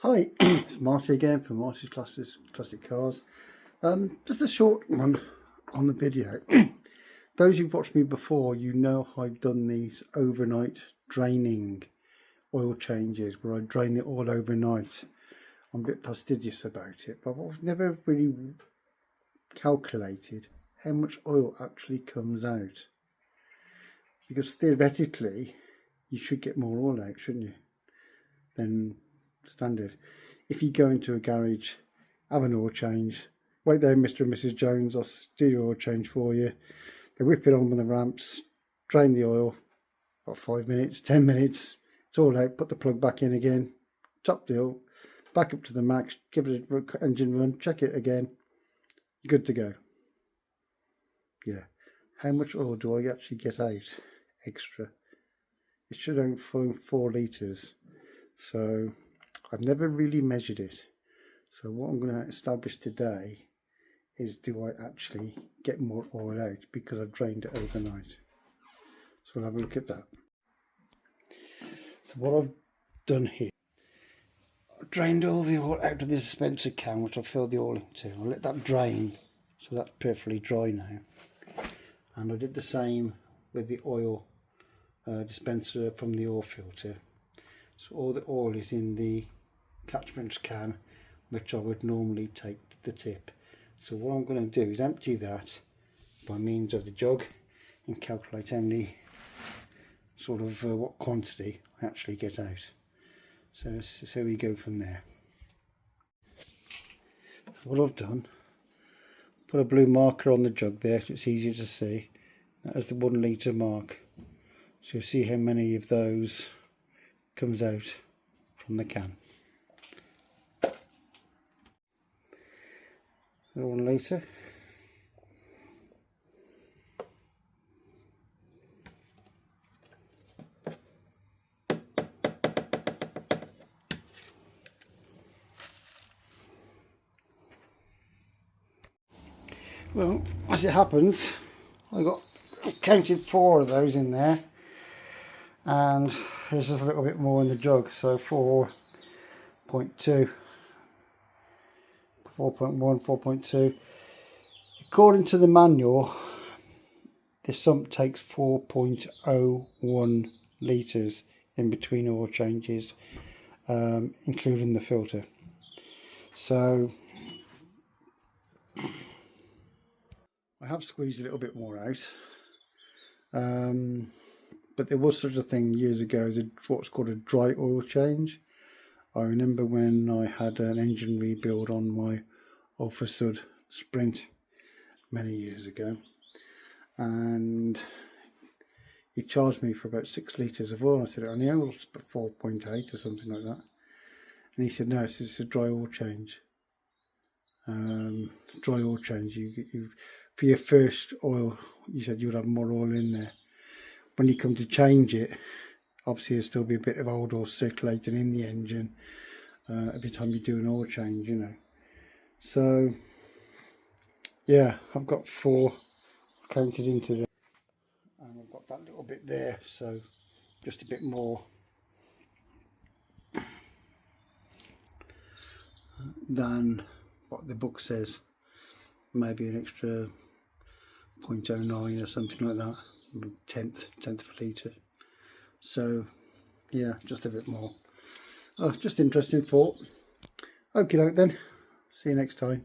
Hi, it's Marty again from Marty's Classic Cars. Just a short one on the video. Those who've watched me before, you know I've done these overnight draining oil changes where I drain it all overnight. I'm a bit fastidious about it, but I've never really calculated how much oil actually comes out. Because theoretically, you should get more oil out, shouldn't you, than standard. If you go into a garage, have an oil change, wait there Mr. and Mrs. Jones, I'll do your oil change for you. They whip it on with the ramps, drain the oil, about 5 minutes, 10 minutes, it's all out, put the plug back in again, top the oil, back up to the max, give it an engine run, check it again, you're good to go. Yeah, how much oil do I actually get out extra? It should only be 4 litres, so I've never really measured it. So what I'm going to establish today is, do I actually get more oil out because I've drained it overnight? So we'll have a look at that. So what I've done here, I've drained all the oil out of the dispenser can, which I filled the oil into. I'll let that drain, so that's perfectly dry now. And I did the same with the oil dispenser from the oil filter. So all the oil is in the catchment can, which I would normally take to the tip. So what I'm going to do is empty that by means of the jug and calculate how many what quantity I actually get out. So we go from there. So what I've done, put a blue marker on the jug there so it's easier to see. That is the 1 litre mark. So you'll see how many of those comes out from the can. 1 litre. Well, as it happens, I've counted 4 of those in there, and there's just a little bit more in the jug, so 4.2, 4.1, 4.2. According to the manual, the sump takes 4.01 litres in between oil changes, including the filter. So I have squeezed a little bit more out, but there was such a thing years ago as what's called a dry oil change. I remember when I had an engine rebuild on my Alpha Sud Sprint many years ago, and he charged me for about 6 litres of oil. I said, it only was 4.8 or something like that, and he said, no, it's just a dry oil change. Dry oil change, you for your first oil, you said you would have more oil in there. When you come to change it, obviously there'll still be a bit of old oil circulating in the engine every time you do an oil change, you know. So yeah, I've got 4 counted into there, and I've got that little bit there, so just a bit more than what the book says, maybe an extra 0.09 or something like that, tenth of a litre. So yeah, just a bit more. Oh, just interesting thought. Okay then, see you next time.